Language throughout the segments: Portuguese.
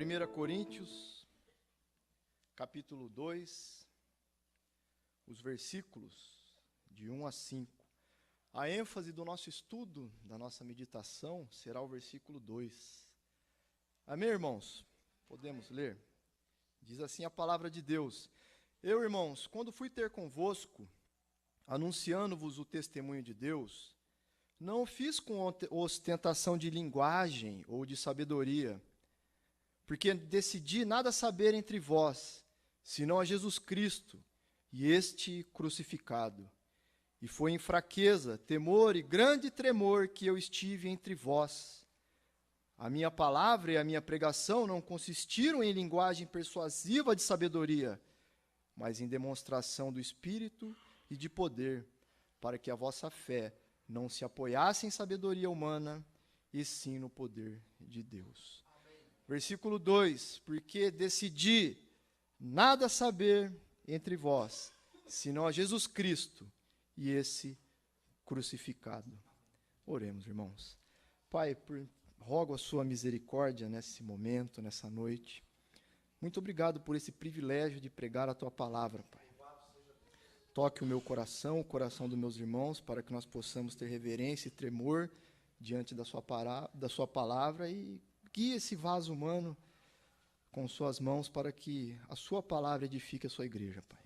1 Coríntios, capítulo 2, os versículos de 1 a 5. A ênfase do nosso estudo, da nossa meditação, será o versículo 2. Amém, irmãos? Podemos ler? Diz assim a palavra de Deus: Eu, irmãos, quando fui ter convosco, anunciando-vos o testemunho de Deus, não o fiz com ostentação de linguagem ou de sabedoria, porque decidi nada saber entre vós, senão a Jesus Cristo e este crucificado. E foi em fraqueza, temor e grande tremor que eu estive entre vós. A minha palavra e a minha pregação não consistiram em linguagem persuasiva de sabedoria, mas em demonstração do Espírito e de poder, para que a vossa fé não se apoiasse em sabedoria humana, e sim no poder de Deus. Amém. Versículo 2: Porque decidi nada saber entre vós, senão a Jesus Cristo e esse crucificado. Oremos, irmãos. Pai, rogo a sua misericórdia nesse momento, nessa noite. Muito obrigado por esse privilégio de pregar a tua palavra, Pai. Toque o meu coração, o coração dos meus irmãos, para que nós possamos ter reverência e tremor diante da sua palavra, e guie esse vaso humano com suas mãos para que a sua palavra edifique a sua igreja, Pai.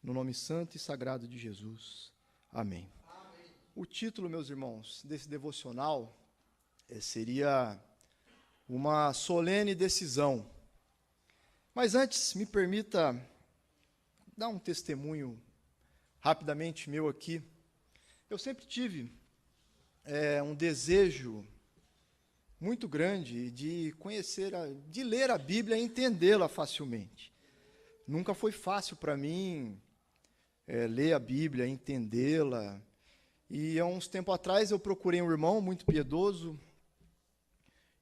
No nome santo e sagrado de Jesus. Amém. Amém. O título, meus irmãos, desse devocional seria uma solene decisão. Mas antes, me permita dar um testemunho rapidamente meu aqui. Eu sempre tive um desejo muito grande de conhecer, de ler a Bíblia e entendê-la facilmente. Nunca foi fácil para mim ler a Bíblia, entendê-la. E há uns tempos atrás eu procurei um irmão muito piedoso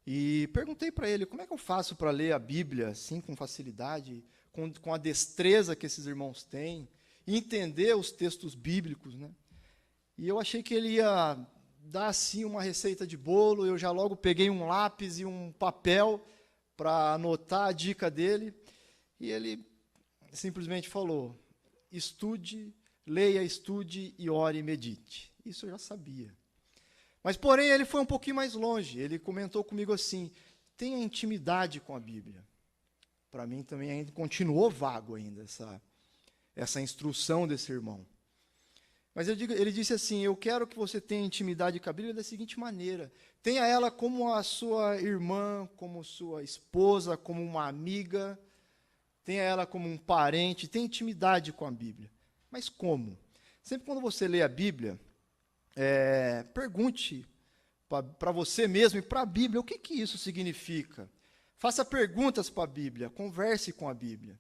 e perguntei para ele, como é que eu faço para ler a Bíblia assim com facilidade, com a destreza que esses irmãos têm, e entender os textos bíblicos, né? E eu achei que ele ia dar assim uma receita de bolo. Eu já logo peguei um lápis e um papel para anotar a dica dele, e ele simplesmente falou: leia, estude e ore e medite. Isso eu já sabia. Mas, porém, ele foi um pouquinho mais longe. Ele comentou comigo assim: tenha intimidade com a Bíblia. Para mim também ainda continuou vago ainda essa instrução desse irmão. Mas ele disse assim: eu quero que você tenha intimidade com a Bíblia da seguinte maneira: tenha ela como a sua irmã, como sua esposa, como uma amiga, tenha ela como um parente, tenha intimidade com a Bíblia. Mas como? Sempre quando você lê a Bíblia, pergunte para você mesmo e para a Bíblia o que isso significa. Faça perguntas para a Bíblia, converse com a Bíblia.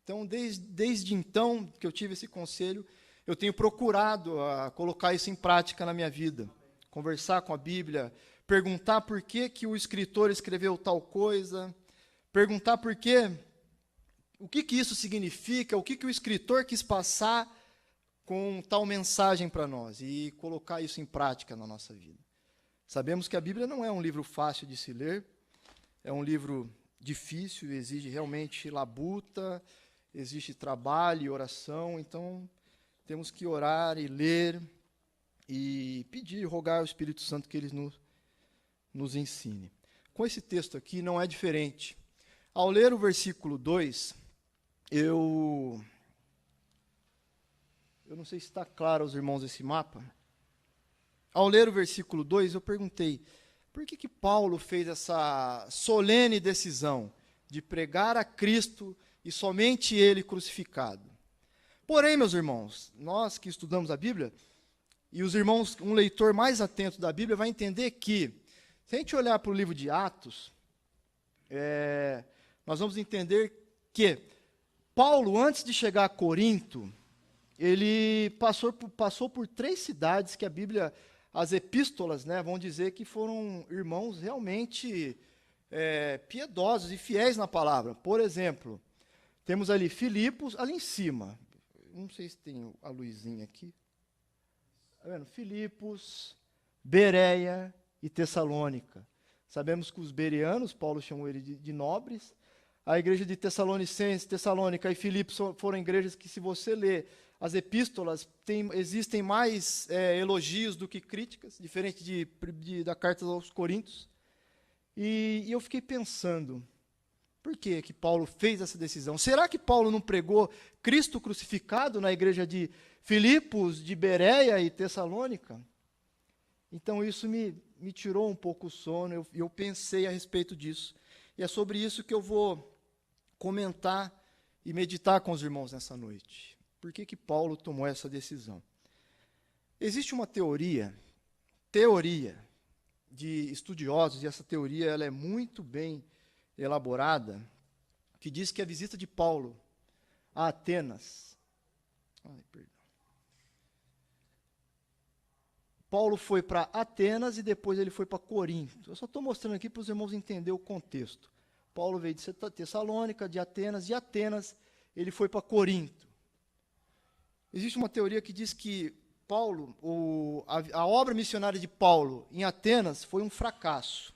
Então, desde então que eu tive esse conselho, eu tenho procurado colocar isso em prática na minha vida. Conversar com a Bíblia, perguntar por que o escritor escreveu tal coisa, perguntar o que isso significa, o que o escritor quis passar com tal mensagem para nós, e colocar isso em prática na nossa vida. Sabemos que a Bíblia não é um livro fácil de se ler, é um livro difícil, exige realmente labuta, existe trabalho e oração. Então temos que orar e ler e pedir, rogar ao Espírito Santo que ele nos ensine. Com esse texto aqui não é diferente. Ao ler o versículo 2, eu não sei se está claro aos irmãos esse mapa. Ao ler o versículo 2, eu perguntei: por que Paulo fez essa solene decisão de pregar a Cristo e somente Ele crucificado? Porém, meus irmãos, nós que estudamos a Bíblia, e os irmãos, um leitor mais atento da Bíblia vai entender que, se a gente olhar para o livro de Atos, nós vamos entender que Paulo, antes de chegar a Corinto, ele passou por 3 cidades que a Bíblia, as epístolas, né, vão dizer que foram irmãos realmente piedosos e fiéis na palavra. Por exemplo, temos ali Filipos, ali em cima. Não sei se tem a luzinha aqui. Tá vendo? Filipos, Bereia e Tessalônica. Sabemos que os bereanos, Paulo chamou ele de nobres. A igreja de Tessalônica e Filipos foram igrejas que, se você ler as epístolas, existem mais elogios do que críticas, diferente da carta aos Coríntios. E eu fiquei pensando, por que Paulo fez essa decisão? Será que Paulo não pregou Cristo crucificado na igreja de Filipos, de Bereia e Tessalônica? Então isso me tirou um pouco o sono, eu pensei a respeito disso. E é sobre isso que eu vou comentar e meditar com os irmãos nessa noite. Por que Paulo tomou essa decisão? Existe uma teoria de estudiosos, e essa teoria ela é muito bem elaborada, que diz que a visita de Paulo a Atenas... Paulo foi para Atenas e depois ele foi para Corinto. Eu só estou mostrando aqui para os irmãos entenderem o contexto. Paulo veio de Tessalônica, de Atenas ele foi para Corinto. Existe uma teoria que diz que Paulo, a obra missionária de Paulo em Atenas foi um fracasso,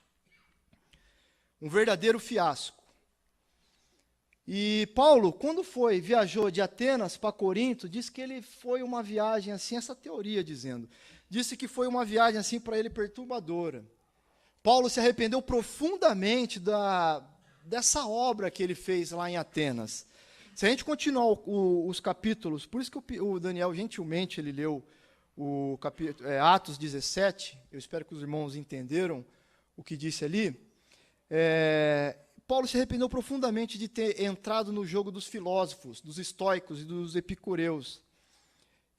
um verdadeiro fiasco. E Paulo, quando viajou de Atenas para Corinto, disse que ele foi uma viagem assim, essa teoria dizendo, disse que foi uma viagem assim para ele perturbadora. Paulo se arrependeu profundamente dessa obra que ele fez lá em Atenas. Se a gente continuar os capítulos, por isso que o Daniel gentilmente ele leu o capítulo, Atos 17, eu espero que os irmãos entenderam o que disse ali. Paulo se arrependeu profundamente de ter entrado no jogo dos filósofos, dos estoicos e dos epicureus.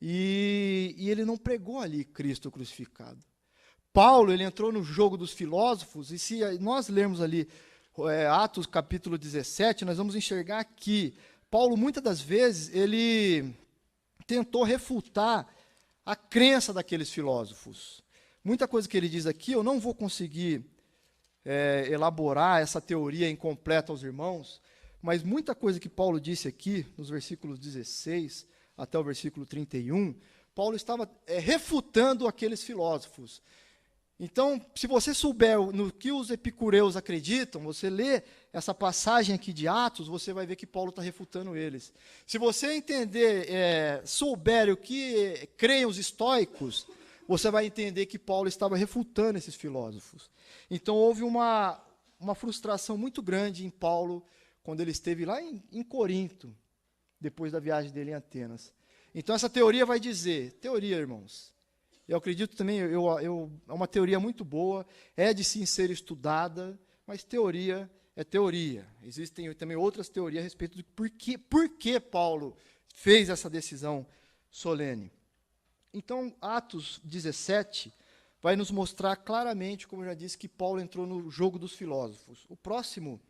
E ele não pregou ali Cristo crucificado. Paulo, ele entrou no jogo dos filósofos, e se nós lermos ali Atos capítulo 17, nós vamos enxergar que Paulo, muitas das vezes, ele tentou refutar a crença daqueles filósofos. Muita coisa que ele diz aqui, eu não vou conseguir elaborar essa teoria incompleta aos irmãos, mas muita coisa que Paulo disse aqui, nos versículos 16 até o versículo 31, Paulo estava refutando aqueles filósofos. Então, se você souber no que os epicureus acreditam, você lê essa passagem aqui de Atos, você vai ver que Paulo está refutando eles. Se você souber o que creem os estoicos, você vai entender que Paulo estava refutando esses filósofos. Então, houve uma frustração muito grande em Paulo, quando ele esteve lá em Corinto, depois da viagem dele em Atenas. Então, essa teoria vai dizer, irmãos, eu acredito também, é uma teoria muito boa, é de sim ser estudada, mas teoria é teoria. Existem também outras teorias a respeito de por que Paulo fez essa decisão solene. Então, Atos 17 vai nos mostrar claramente, como eu já disse, que Paulo entrou no jogo dos filósofos. O próximo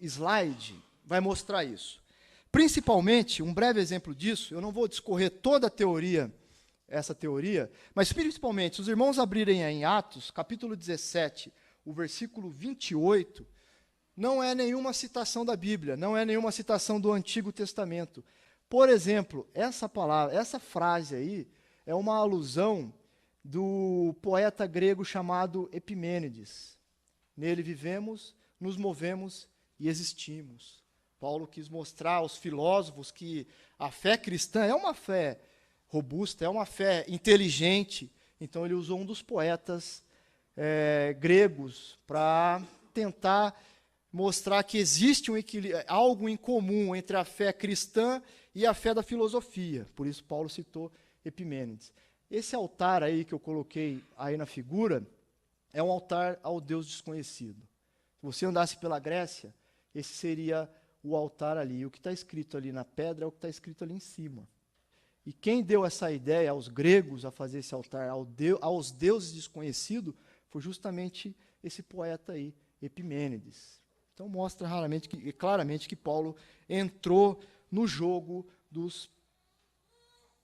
slide vai mostrar isso. Principalmente, um breve exemplo disso, eu não vou discorrer toda a teoria, essa teoria, mas principalmente, se os irmãos abrirem em Atos, capítulo 17, o versículo 28, não é nenhuma citação da Bíblia, não é nenhuma citação do Antigo Testamento. Por exemplo, essa frase aí, é uma alusão do poeta grego chamado Epimênides. Nele vivemos, nos movemos e existimos. Paulo quis mostrar aos filósofos que a fé cristã é uma fé robusta, é uma fé inteligente. Então ele usou um dos poetas gregos para tentar mostrar que existe algo em comum entre a fé cristã e a fé da filosofia. Por isso Paulo citou Epimênides. Esse altar aí que eu coloquei aí na figura é um altar ao Deus desconhecido. Se você andasse pela Grécia, esse seria o altar ali. O que está escrito ali na pedra é o que está escrito ali em cima. E quem deu essa ideia aos gregos a fazer esse altar aos deuses desconhecidos foi justamente esse poeta aí, Epimênides. Então mostra claramente que Paulo entrou no jogo dos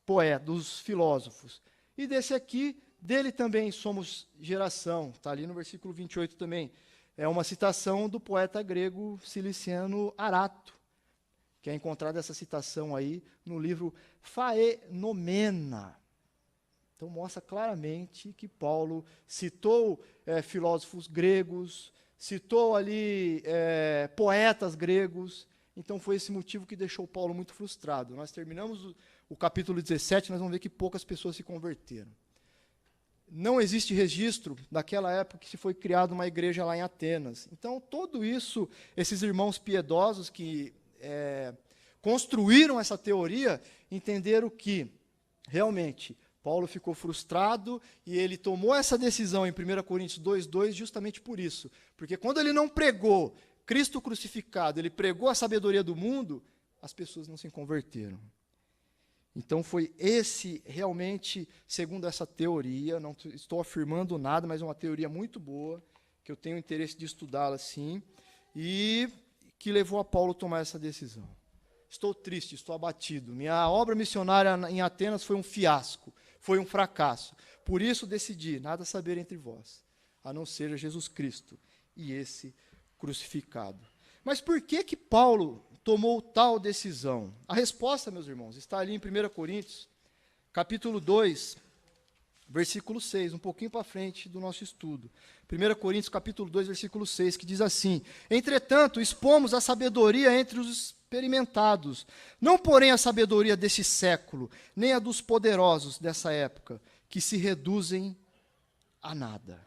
poetas, dos filósofos. E desse aqui, dele também somos geração. Está ali no versículo 28 também. É uma citação do poeta grego ciliciano Arato, que é encontrada essa citação aí no livro Faenomena. Então mostra claramente que Paulo citou filósofos gregos, citou ali poetas gregos. Então foi esse motivo que deixou Paulo muito frustrado. Nós terminamos o capítulo 17, nós vamos ver que poucas pessoas se converteram. Não existe registro daquela época que se foi criada uma igreja lá em Atenas. Então, tudo isso, esses irmãos piedosos que construíram essa teoria, entenderam que, realmente, Paulo ficou frustrado e ele tomou essa decisão em 1 Coríntios 2:2 justamente por isso. Porque quando ele não pregou Cristo crucificado, ele pregou a sabedoria do mundo, as pessoas não se converteram. Então foi esse realmente, segundo essa teoria, não estou afirmando nada, mas é uma teoria muito boa, que eu tenho interesse de estudá-la sim, e que levou a Paulo a tomar essa decisão. Estou triste, estou abatido. Minha obra missionária em Atenas foi um fiasco, foi um fracasso. Por isso decidi nada saber entre vós, a não ser Jesus Cristo e esse crucificado. Mas por que Paulo tomou tal decisão? A resposta, meus irmãos, está ali em 1 Coríntios, capítulo 2, versículo 6, um pouquinho para frente do nosso estudo. 1 Coríntios, capítulo 2, versículo 6, que diz assim: entretanto, expomos a sabedoria entre os experimentados, não porém a sabedoria desse século, nem a dos poderosos dessa época, que se reduzem a nada.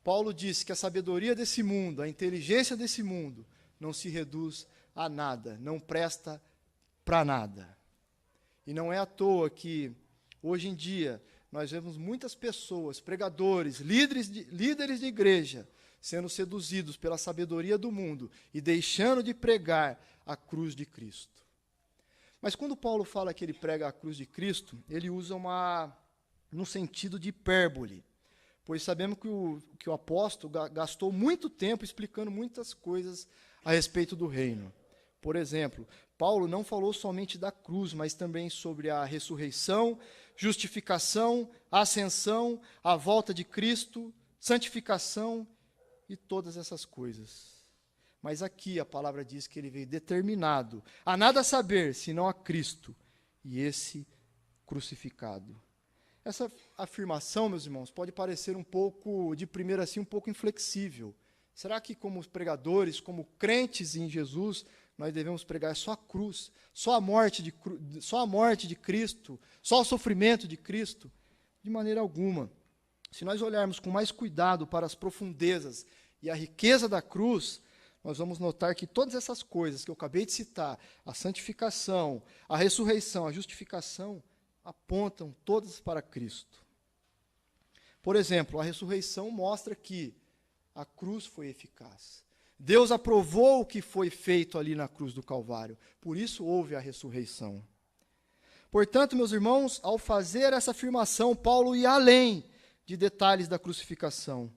Paulo disse que a sabedoria desse mundo, a inteligência desse mundo, não se reduz a nada, não presta para nada. E não é à toa que, hoje em dia, nós vemos muitas pessoas, pregadores, líderes de igreja, sendo seduzidos pela sabedoria do mundo e deixando de pregar a cruz de Cristo. Mas quando Paulo fala que ele prega a cruz de Cristo, ele usa no sentido de hipérbole. Pois sabemos que o apóstolo gastou muito tempo explicando muitas coisas a respeito do reino. Por exemplo, Paulo não falou somente da cruz, mas também sobre a ressurreição, justificação, ascensão, a volta de Cristo, santificação e todas essas coisas. Mas aqui a palavra diz que ele veio determinado a nada saber, senão a Cristo e esse crucificado. Essa afirmação, meus irmãos, pode parecer um pouco, de primeira assim, um pouco inflexível. Será que como pregadores, como crentes em Jesus, nós devemos pregar só a cruz, só a morte de Cristo, só o sofrimento de Cristo? De maneira alguma. Se nós olharmos com mais cuidado para as profundezas e a riqueza da cruz, nós vamos notar que todas essas coisas que eu acabei de citar, a santificação, a ressurreição, a justificação, apontam todas para Cristo. Por exemplo, a ressurreição mostra que a cruz foi eficaz. Deus aprovou o que foi feito ali na cruz do Calvário. Por isso houve a ressurreição. Portanto, meus irmãos, ao fazer essa afirmação, Paulo ia além de detalhes da crucificação,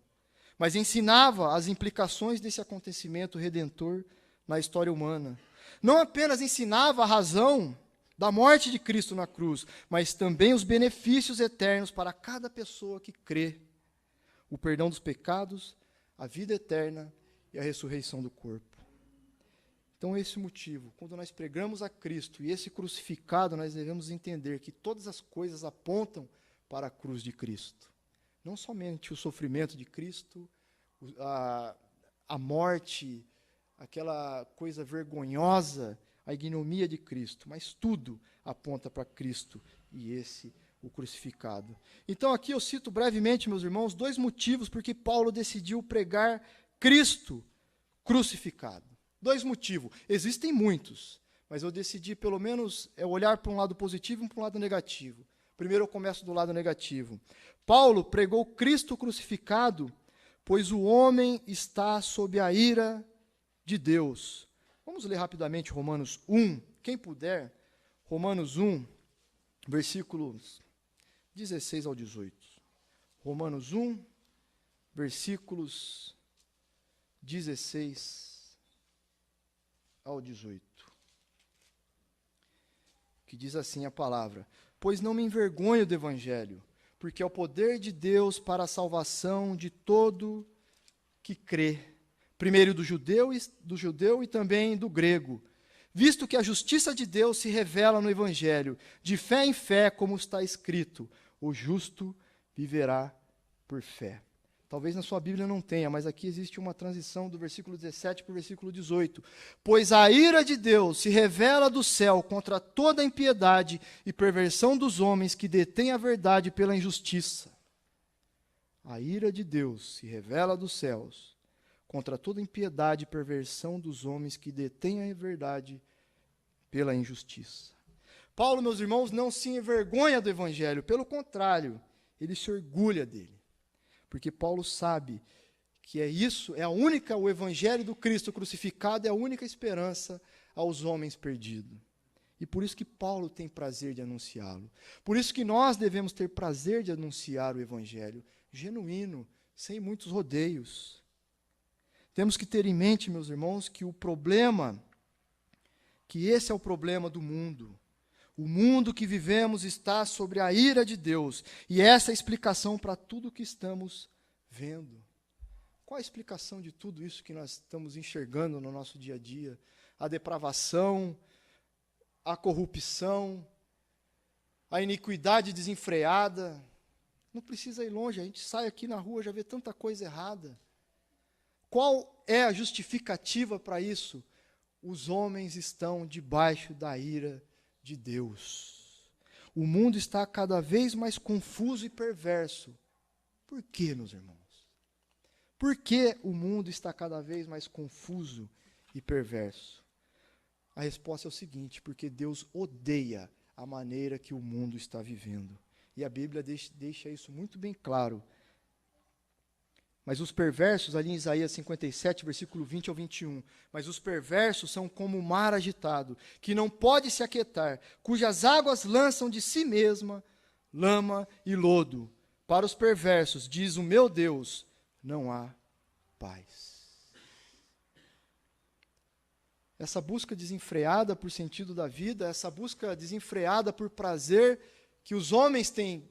mas ensinava as implicações desse acontecimento redentor na história humana. Não apenas ensinava a razão da morte de Cristo na cruz, mas também os benefícios eternos para cada pessoa que crê. O perdão dos pecados, a vida eterna e a ressurreição do corpo. Então, esse é o motivo. Quando nós pregamos a Cristo e esse crucificado, nós devemos entender que todas as coisas apontam para a cruz de Cristo. Não somente o sofrimento de Cristo, a morte, aquela coisa vergonhosa, a ignomia de Cristo, mas tudo aponta para Cristo e esse, o crucificado. Então aqui eu cito brevemente, meus irmãos, 2 motivos porque Paulo decidiu pregar Cristo crucificado. 2 motivos. Existem muitos, mas eu decidi pelo menos olhar para um lado positivo e para um lado negativo. Primeiro eu começo do lado negativo. Paulo pregou Cristo crucificado, pois o homem está sob a ira de Deus. Vamos ler rapidamente Romanos 1, quem puder, Romanos 1, versículos 16 ao 18. Romanos 1, versículos 16 ao 18. Que diz assim a palavra: pois não me envergonho do evangelho, porque é o poder de Deus para a salvação de todo que crê. Primeiro do judeu e também do grego. visto que a justiça de Deus se revela no Evangelho, de fé em fé, como está escrito, o justo viverá por fé. Talvez na sua Bíblia não tenha, mas aqui existe uma transição do versículo 17 para o versículo 18. Pois a ira de Deus se revela do céu contra toda a impiedade e perversão dos homens que detêm a verdade pela injustiça. A ira de Deus se revela dos céus contra toda impiedade e perversão dos homens que detêm a verdade pela injustiça. Paulo, meus irmãos, não se envergonha do Evangelho, pelo contrário, ele se orgulha dele. Porque Paulo sabe que o Evangelho do Cristo crucificado é a única esperança aos homens perdidos. E por isso que Paulo tem prazer de anunciá-lo. Por isso que nós devemos ter prazer de anunciar o Evangelho genuíno, sem muitos rodeios. Temos que ter em mente, meus irmãos, que esse é o problema do mundo. O mundo que vivemos está sobre a ira de Deus. E essa é a explicação para tudo o que estamos vendo. Qual a explicação de tudo isso que nós estamos enxergando no nosso dia a dia? A depravação, a corrupção, a iniquidade desenfreada. Não precisa ir longe, a gente sai aqui na rua, já vê tanta coisa errada. Qual é a justificativa para isso? Os homens estão debaixo da ira de Deus. O mundo está cada vez mais confuso e perverso. Por quê, meus irmãos? Por que o mundo está cada vez mais confuso e perverso? A resposta é o seguinte: porque Deus odeia a maneira que o mundo está vivendo. E a Bíblia deixa isso muito bem claro. Mas os perversos, ali em Isaías 57, versículo 20 ao 21, mas os perversos são como o mar agitado, que não pode se aquietar, cujas águas lançam de si mesma lama e lodo. Para os perversos, diz o meu Deus, não há paz. Essa busca desenfreada por sentido da vida, essa busca desenfreada por prazer que os homens têm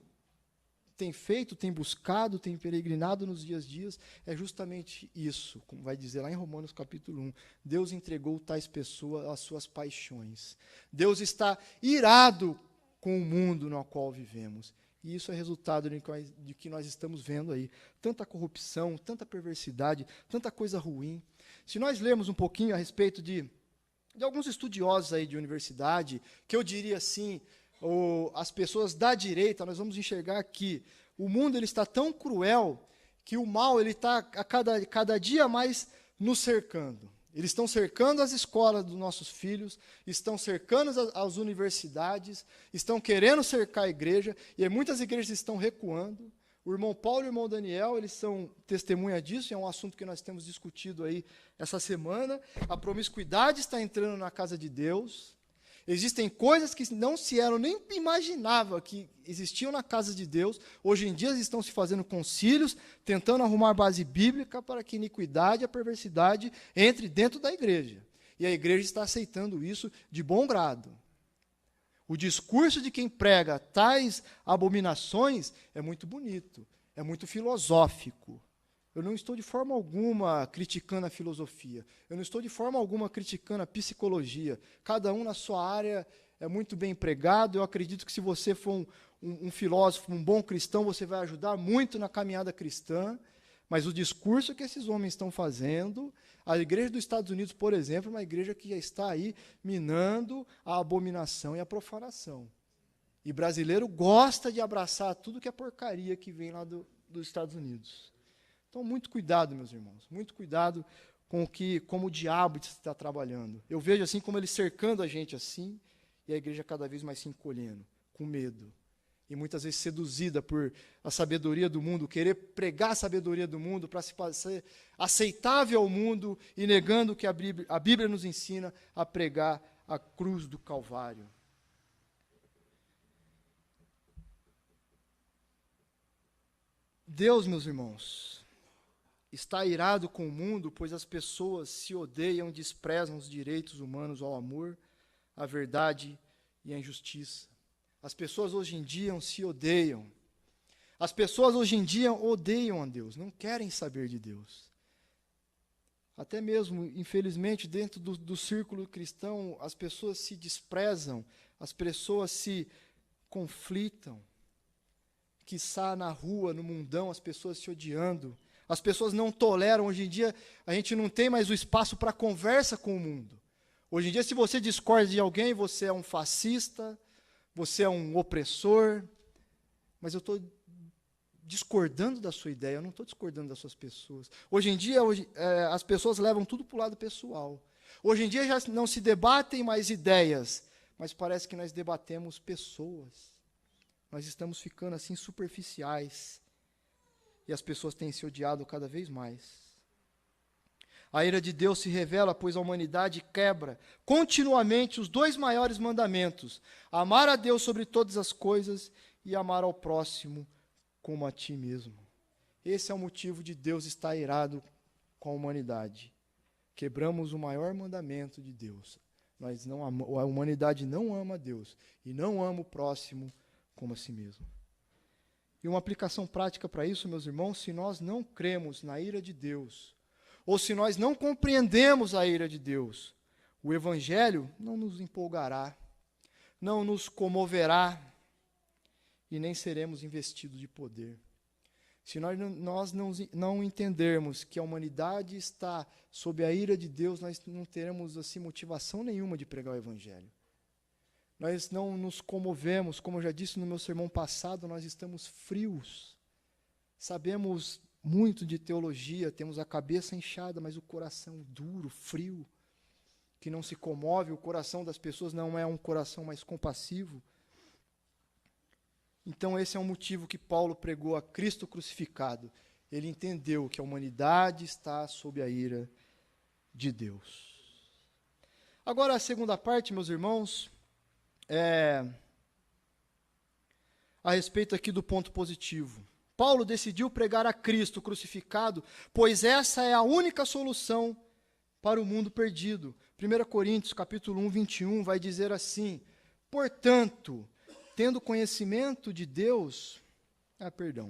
feito, têm buscado, têm peregrinado nos dias, é justamente isso, como vai dizer lá em Romanos capítulo 1. Deus entregou tais pessoas às suas paixões. Deus está irado com o mundo no qual vivemos. E isso é resultado de que nós estamos vendo aí. Tanta corrupção, tanta perversidade, tanta coisa ruim. Se nós lermos um pouquinho a respeito de alguns estudiosos aí de universidade, que eu diria assim, as pessoas da direita, nós vamos enxergar que o mundo ele está tão cruel que o mal ele está a cada dia mais nos cercando. Eles estão cercando as escolas dos nossos filhos, estão cercando as universidades, estão querendo cercar a igreja, e muitas igrejas estão recuando. O irmão Paulo e o irmão Daniel, eles são testemunha disso, é um assunto que nós temos discutido aí essa semana. A promiscuidade está entrando na casa de Deus. Existem coisas que não se eram nem imaginava que existiam na casa de Deus. Hoje em dia estão se fazendo concílios, tentando arrumar base bíblica para que a iniquidade e a perversidade entre dentro da igreja. E a igreja está aceitando isso de bom grado. O discurso de quem prega tais abominações é muito bonito, é muito filosófico. Eu não estou de forma alguma criticando a filosofia. Eu não estou de forma alguma criticando a psicologia. Cada um na sua área é muito bem empregado. Eu acredito que se você for um filósofo, um bom cristão, você vai ajudar muito na caminhada cristã. Mas o discurso que esses homens estão fazendo, a igreja dos Estados Unidos, por exemplo, é uma igreja que já está aí minando a abominação e a profanação. E brasileiro gosta de abraçar tudo que é porcaria que vem lá dos Estados Unidos. Então, muito cuidado, meus irmãos, muito cuidado com como o diabo está trabalhando. Eu vejo assim como ele cercando a gente assim, e a igreja cada vez mais se encolhendo, com medo. E muitas vezes seduzida por a sabedoria do mundo, querer pregar a sabedoria do mundo para se fazer aceitável ao mundo e negando que a Bíblia nos ensina a pregar a cruz do Calvário. Deus, meus irmãos, está irado com o mundo, pois as pessoas se odeiam, desprezam os direitos humanos ao amor, à verdade e à injustiça. As pessoas hoje em dia se odeiam. As pessoas hoje em dia odeiam a Deus, não querem saber de Deus. Até mesmo, infelizmente, dentro do círculo cristão, as pessoas se desprezam, as pessoas se conflitam. Quiçá na rua, no mundão, as pessoas se odiando. As pessoas não toleram. Hoje em dia, a gente não tem mais o espaço para conversa com o mundo. Hoje em dia, se você discorda de alguém, você é um fascista, você é um opressor. Mas eu estou discordando da sua ideia, eu não estou discordando das suas pessoas. Hoje em dia, as pessoas levam tudo para o lado pessoal. Hoje em dia já não se debatem mais ideias, mas parece que nós debatemos pessoas. Nós estamos ficando assim superficiais. E as pessoas têm se odiado cada vez mais. A ira de Deus se revela, pois a humanidade quebra continuamente os 2 maiores mandamentos: amar a Deus sobre todas as coisas e amar ao próximo como a ti mesmo. Esse é o motivo de Deus estar irado com a humanidade. Quebramos o maior mandamento de Deus. A humanidade não ama a Deus e não ama o próximo como a si mesmo. E uma aplicação prática para isso, meus irmãos, se nós não cremos na ira de Deus, ou se nós não compreendemos a ira de Deus, o Evangelho não nos empolgará, não nos comoverá, e nem seremos investidos de poder. Se nós não entendermos que a humanidade está sob a ira de Deus, nós não teremos assim motivação nenhuma de pregar o Evangelho. Nós não nos comovemos, como eu já disse no meu sermão passado, nós estamos frios. Sabemos muito de teologia, temos a cabeça inchada, mas o coração duro, frio, que não se comove, o coração das pessoas não é um coração mais compassivo. Então esse é um motivo que Paulo pregou a Cristo crucificado. Ele entendeu que a humanidade está sob a ira de Deus. Agora a segunda parte, meus irmãos, a respeito aqui do ponto positivo. Paulo decidiu pregar a Cristo crucificado, pois essa é a única solução para o mundo perdido. 1 Coríntios, capítulo 1, 21, vai dizer assim: portanto, tendo conhecimento de Deus...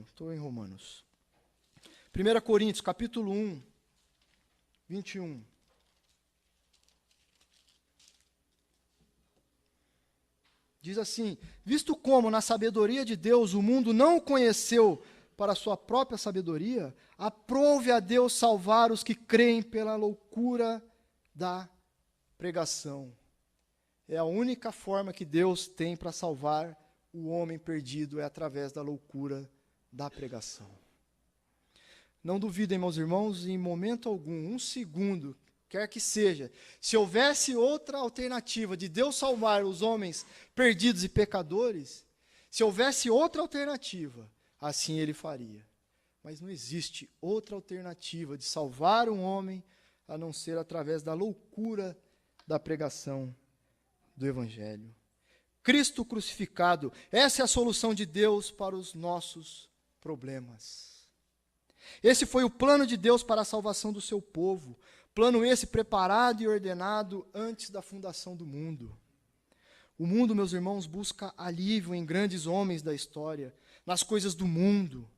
estou em Romanos. 1 Coríntios, capítulo 1, 21. Diz assim: visto como na sabedoria de Deus o mundo não o conheceu para a sua própria sabedoria, aprove a Deus salvar os que creem pela loucura da pregação. É a única forma que Deus tem para salvar o homem perdido, é através da loucura da pregação. Não duvidem, meus irmãos, em momento algum, um segundo, quer que seja, se houvesse outra alternativa de Deus salvar os homens perdidos e pecadores, se houvesse outra alternativa, assim ele faria. Mas não existe outra alternativa de salvar um homem a não ser através da loucura da pregação do Evangelho. Cristo crucificado, essa é a solução de Deus para os nossos problemas. Esse foi o plano de Deus para a salvação do seu povo. Plano esse preparado e ordenado antes da fundação do mundo. O mundo, meus irmãos, busca alívio em grandes homens da história, nas coisas do mundo.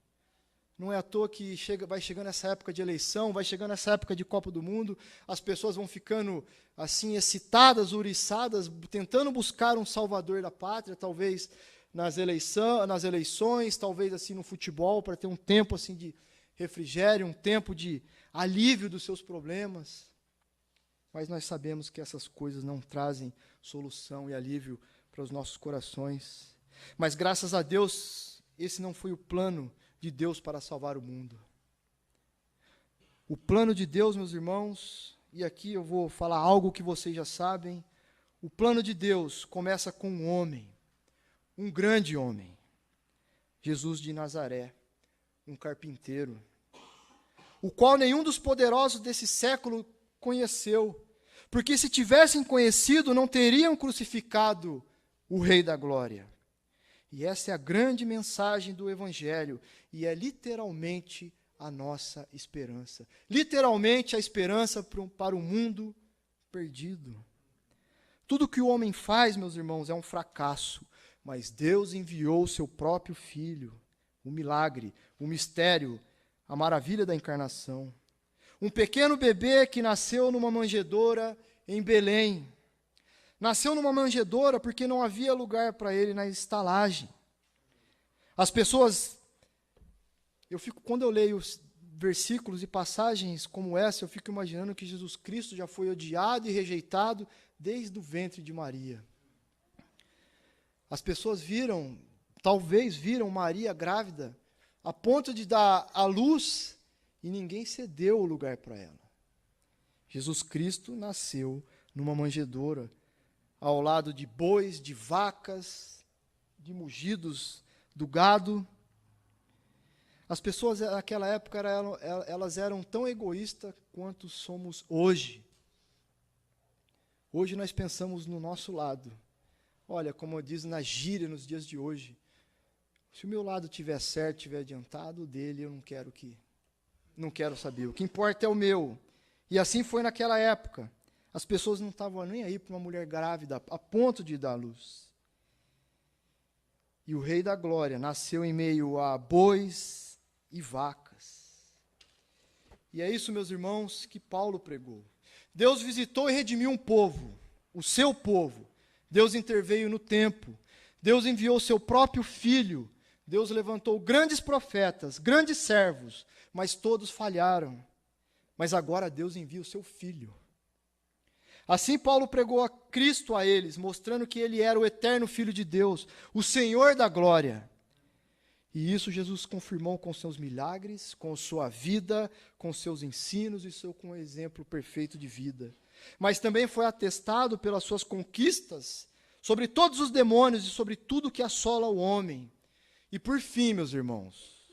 Não é à toa que vai chegando essa época de eleição, vai chegando essa época de Copa do Mundo, as pessoas vão ficando assim excitadas, ouriçadas, tentando buscar um salvador da pátria, talvez nas eleições, talvez assim no futebol, para ter um tempo assim de refrigério, um tempo de alívio dos seus problemas. Mas nós sabemos que essas coisas não trazem solução e alívio para os nossos corações. Mas graças a Deus, esse não foi o plano de Deus para salvar o mundo. O plano de Deus, meus irmãos, e aqui eu vou falar algo que vocês já sabem, o plano de Deus começa com um homem, um grande homem, Jesus de Nazaré, um carpinteiro, o qual nenhum dos poderosos desse século conheceu, porque se tivessem conhecido, não teriam crucificado o Rei da Glória. E essa é a grande mensagem do Evangelho, e é literalmente a nossa esperança. Literalmente a esperança para o mundo perdido. Tudo que o homem faz, meus irmãos, é um fracasso, mas Deus enviou o seu próprio Filho, o milagre, o mistério, a maravilha da encarnação. Um pequeno bebê que nasceu numa manjedoura em Belém. Nasceu numa manjedoura porque não havia lugar para ele na estalagem. As pessoas, quando eu leio os versículos e passagens como essa, eu fico imaginando que Jesus Cristo já foi odiado e rejeitado desde o ventre de Maria. As pessoas talvez viram Maria grávida, a ponto de dar à luz, e ninguém cedeu o lugar para ela. Jesus Cristo nasceu numa manjedoura, ao lado de bois, de vacas, de mugidos do gado. As pessoas naquela época elas eram tão egoístas quanto somos hoje. Hoje nós pensamos no nosso lado. Olha, como diz na gíria nos dias de hoje, se o meu lado estiver certo, estiver adiantado, o dele eu não quero saber. O que importa é o meu. E assim foi naquela época. As pessoas não estavam nem aí para uma mulher grávida, a ponto de dar luz. E o Rei da Glória nasceu em meio a bois e vacas. E é isso, meus irmãos, que Paulo pregou. Deus visitou e redimiu um povo, o seu povo. Deus interveio no tempo. Deus enviou o seu próprio Filho. Deus levantou grandes profetas, grandes servos, mas todos falharam. Mas agora Deus envia o seu Filho. Assim Paulo pregou a Cristo a eles, mostrando que ele era o eterno Filho de Deus, o Senhor da glória. E isso Jesus confirmou com seus milagres, com sua vida, com seus ensinos e com o exemplo perfeito de vida. Mas também foi atestado pelas suas conquistas sobre todos os demônios e sobre tudo que assola o homem. E por fim, meus irmãos,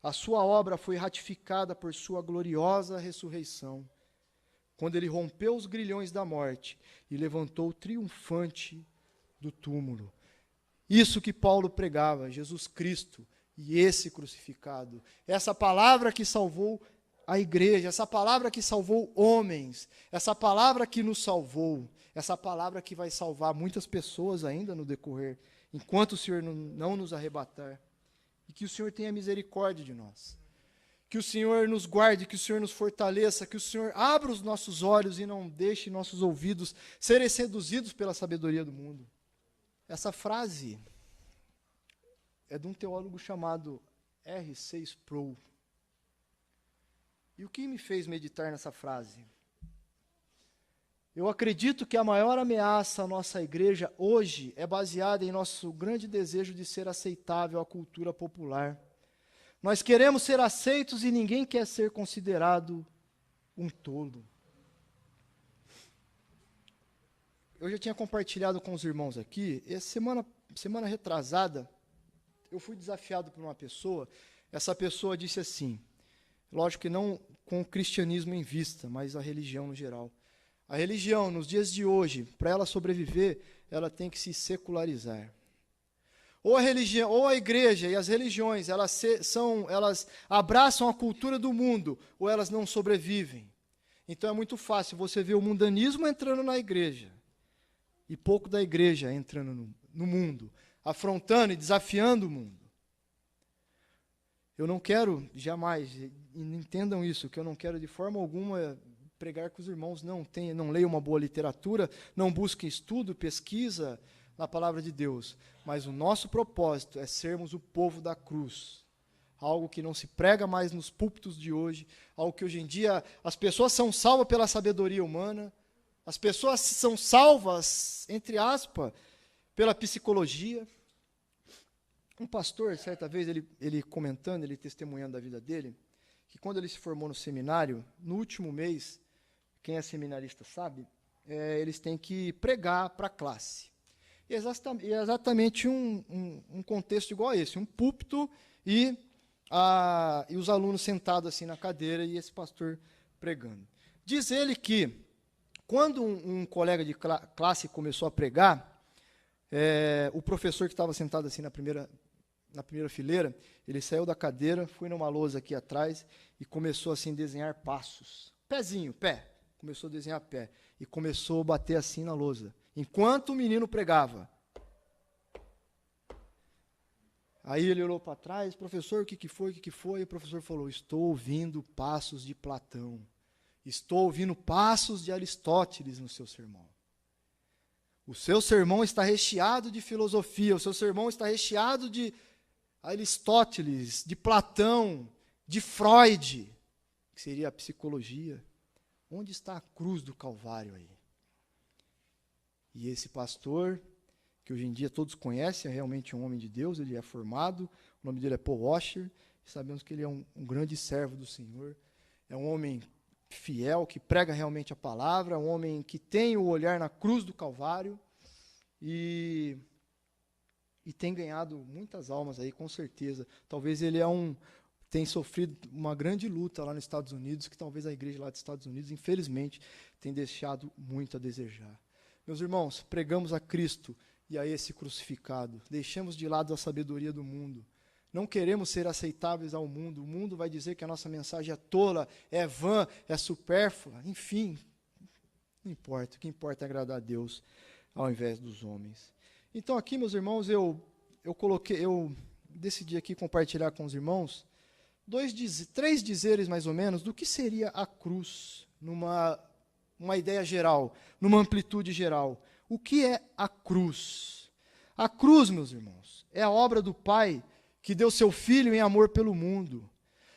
a sua obra foi ratificada por sua gloriosa ressurreição, quando ele rompeu os grilhões da morte e levantou triunfante do túmulo. Isso que Paulo pregava, Jesus Cristo e esse crucificado. Essa palavra que salvou a igreja, essa palavra que salvou homens, essa palavra que nos salvou, essa palavra que vai salvar muitas pessoas ainda no decorrer, enquanto o Senhor não nos arrebatar. E que o Senhor tenha misericórdia de nós. Que o Senhor nos guarde, que o Senhor nos fortaleça, que o Senhor abra os nossos olhos e não deixe nossos ouvidos serem seduzidos pela sabedoria do mundo. Essa frase é de um teólogo chamado R.C. Sproul. E o que me fez meditar nessa frase? Eu acredito que a maior ameaça à nossa igreja hoje é baseada em nosso grande desejo de ser aceitável à cultura popular. Nós queremos ser aceitos e ninguém quer ser considerado um tolo. Eu já tinha compartilhado com os irmãos aqui, essa semana retrasada, eu fui desafiado por uma pessoa, essa pessoa disse assim, lógico que não com o cristianismo em vista, mas a religião no geral. A religião, nos dias de hoje, para ela sobreviver, ela tem que se secularizar. Ou a religião, ou a igreja e as religiões, elas abraçam a cultura do mundo, ou elas não sobrevivem. Então é muito fácil você ver o mundanismo entrando na igreja, e pouco da igreja entrando no mundo, afrontando e desafiando o mundo. Eu não quero jamais, e entendam isso, que eu não quero de forma alguma pregar que os irmãos não leiam uma boa literatura, não busquem estudo, pesquisa na palavra de Deus. Mas o nosso propósito é sermos o povo da cruz. Algo que não se prega mais nos púlpitos de hoje, algo que hoje em dia as pessoas são salvas pela sabedoria humana, as pessoas são salvas, entre aspas, pela psicologia. Um pastor, certa vez, ele comentando, ele testemunhando da vida dele, que quando ele se formou no seminário, no último mês, quem é seminarista sabe, eles têm que pregar para a classe. E é exatamente um contexto igual a esse, um púlpito e os alunos sentados assim na cadeira e esse pastor pregando. Diz ele que, quando um colega de classe começou a pregar, o professor que estava sentado assim na primeira fileira, ele saiu da cadeira, foi numa lousa aqui atrás e começou assim a desenhar passos. Pé. Começou a desenhar pé e começou a bater assim na lousa, enquanto o menino pregava. Aí ele olhou para trás, professor, o que foi, o que foi? E o professor falou, estou ouvindo passos de Platão. Estou ouvindo passos de Aristóteles no seu sermão. O seu sermão está recheado de filosofia, o seu sermão está recheado de Aristóteles, de Platão, de Freud, que seria a psicologia. Onde está a cruz do Calvário aí? E esse pastor, que hoje em dia todos conhecem, é realmente um homem de Deus, ele é formado, o nome dele é Paul Washer, sabemos que ele é um grande servo do Senhor, é um homem fiel, que prega realmente a palavra, um homem que tem o olhar na cruz do Calvário e tem ganhado muitas almas aí, com certeza. Talvez ele tem sofrido uma grande luta lá nos Estados Unidos, que talvez a igreja lá dos Estados Unidos, infelizmente, tem deixado muito a desejar. Meus irmãos, pregamos a Cristo e a esse crucificado. Deixemos de lado a sabedoria do mundo. Não queremos ser aceitáveis ao mundo. O mundo vai dizer que a nossa mensagem é tola, é vã, é supérflua. Enfim, não importa. O que importa é agradar a Deus ao invés dos homens. Então aqui, meus irmãos, eu decidi aqui compartilhar com os irmãos três dizeres mais ou menos do que seria a cruz, numa ideia geral, numa amplitude geral. O que é a cruz? A cruz, meus irmãos, é a obra do Pai que deu seu Filho em amor pelo mundo.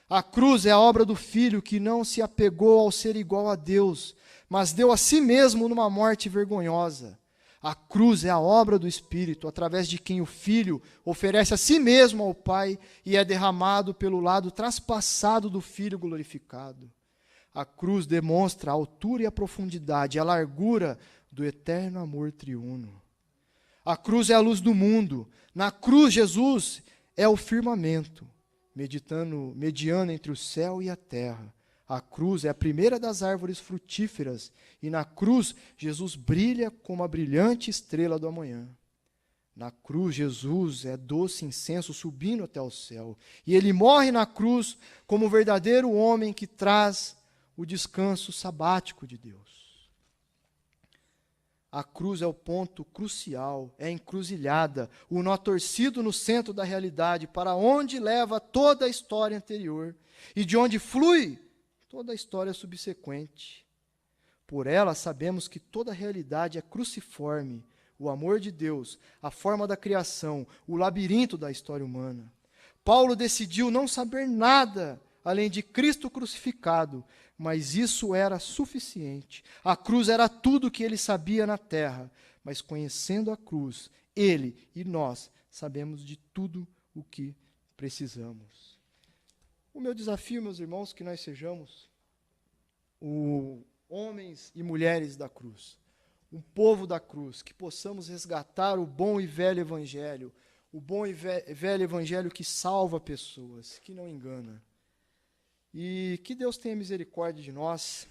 A cruz é a obra do Filho que não se apegou ao ser igual a Deus, mas deu a si mesmo numa morte vergonhosa. A cruz é a obra do Espírito, através de quem o Filho oferece a si mesmo ao Pai e é derramado pelo lado traspassado do Filho glorificado. A cruz demonstra a altura e a profundidade, a largura do eterno amor triuno. A cruz é a luz do mundo. Na cruz, Jesus é o firmamento, mediano entre o céu e a terra. A cruz é a primeira das árvores frutíferas, e na cruz, Jesus brilha como a brilhante estrela do amanhã. Na cruz, Jesus é doce incenso subindo até o céu, e ele morre na cruz como o verdadeiro homem que traz o descanso sabático de Deus. A cruz é o ponto crucial, é a encruzilhada, o nó torcido no centro da realidade, para onde leva toda a história anterior e de onde flui toda a história subsequente. Por ela sabemos que toda a realidade é cruciforme, o amor de Deus, a forma da criação, o labirinto da história humana. Paulo decidiu não saber nada além de Cristo crucificado, mas isso era suficiente. A cruz era tudo o que ele sabia na terra, mas conhecendo a cruz, ele e nós sabemos de tudo o que precisamos. O meu desafio, meus irmãos, que nós sejamos homens e mulheres da cruz, um povo da cruz, que possamos resgatar o bom e velho evangelho, o bom e velho evangelho que salva pessoas, que não engana. E que Deus tenha misericórdia de nós,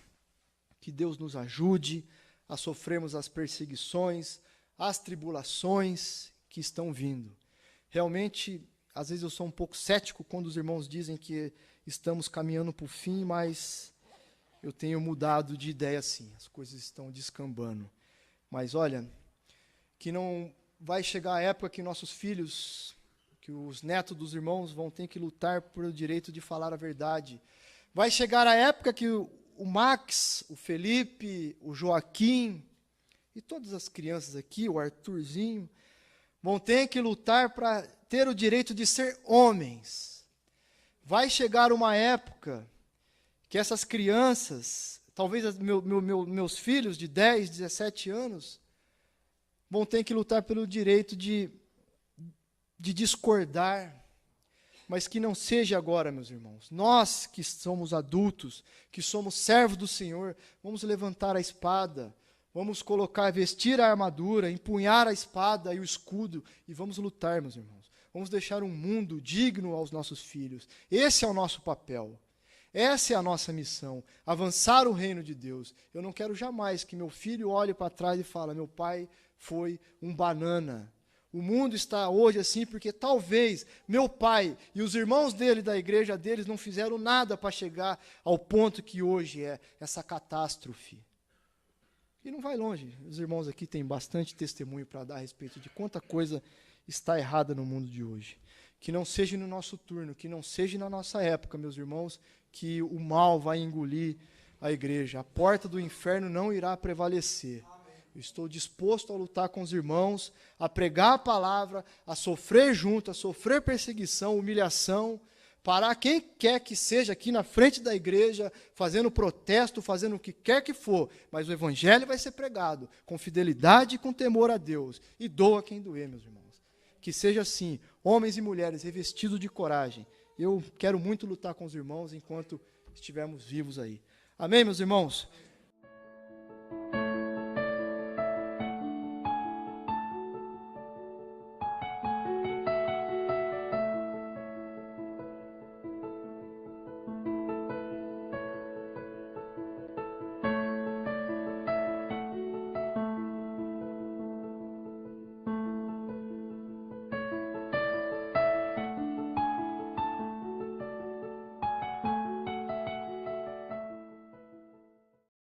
que Deus nos ajude a sofrermos as perseguições, as tribulações que estão vindo. Realmente, às vezes eu sou um pouco cético quando os irmãos dizem que estamos caminhando para o fim, mas eu tenho mudado de ideia sim, as coisas estão descambando. Mas olha, que não vai chegar a época que nossos filhos, que os netos dos irmãos vão ter que lutar pelo direito de falar a verdade. Vai chegar a época que o Max, o Felipe, o Joaquim e todas as crianças aqui, o Arthurzinho, vão ter que lutar para ter o direito de ser homens. Vai chegar uma época que essas crianças, talvez meus filhos de 10, 17 anos, vão ter que lutar pelo direito de discordar, mas que não seja agora, meus irmãos. Nós que somos adultos, que somos servos do Senhor, vamos levantar a espada, vamos vestir a armadura, empunhar a espada e o escudo, e vamos lutar, meus irmãos. Vamos deixar um mundo digno aos nossos filhos. Esse é o nosso papel. Essa é a nossa missão, avançar o reino de Deus. Eu não quero jamais que meu filho olhe para trás e fale, meu pai foi um banana. O mundo está hoje assim porque talvez meu pai e os irmãos dele, da igreja deles, não fizeram nada para chegar ao ponto que hoje é essa catástrofe. E não vai longe. Os irmãos aqui têm bastante testemunho para dar a respeito de quanta coisa está errada no mundo de hoje. Que não seja no nosso turno, que não seja na nossa época, meus irmãos, que o mal vai engolir a igreja. A porta do inferno não irá prevalecer. Eu estou disposto a lutar com os irmãos, a pregar a palavra, a sofrer junto, a sofrer perseguição, humilhação, parar quem quer que seja aqui na frente da igreja, fazendo protesto, fazendo o que quer que for, mas o evangelho vai ser pregado com fidelidade e com temor a Deus. E doa quem doer, meus irmãos. Que seja assim, homens e mulheres revestidos de coragem. Eu quero muito lutar com os irmãos enquanto estivermos vivos aí. Amém, meus irmãos?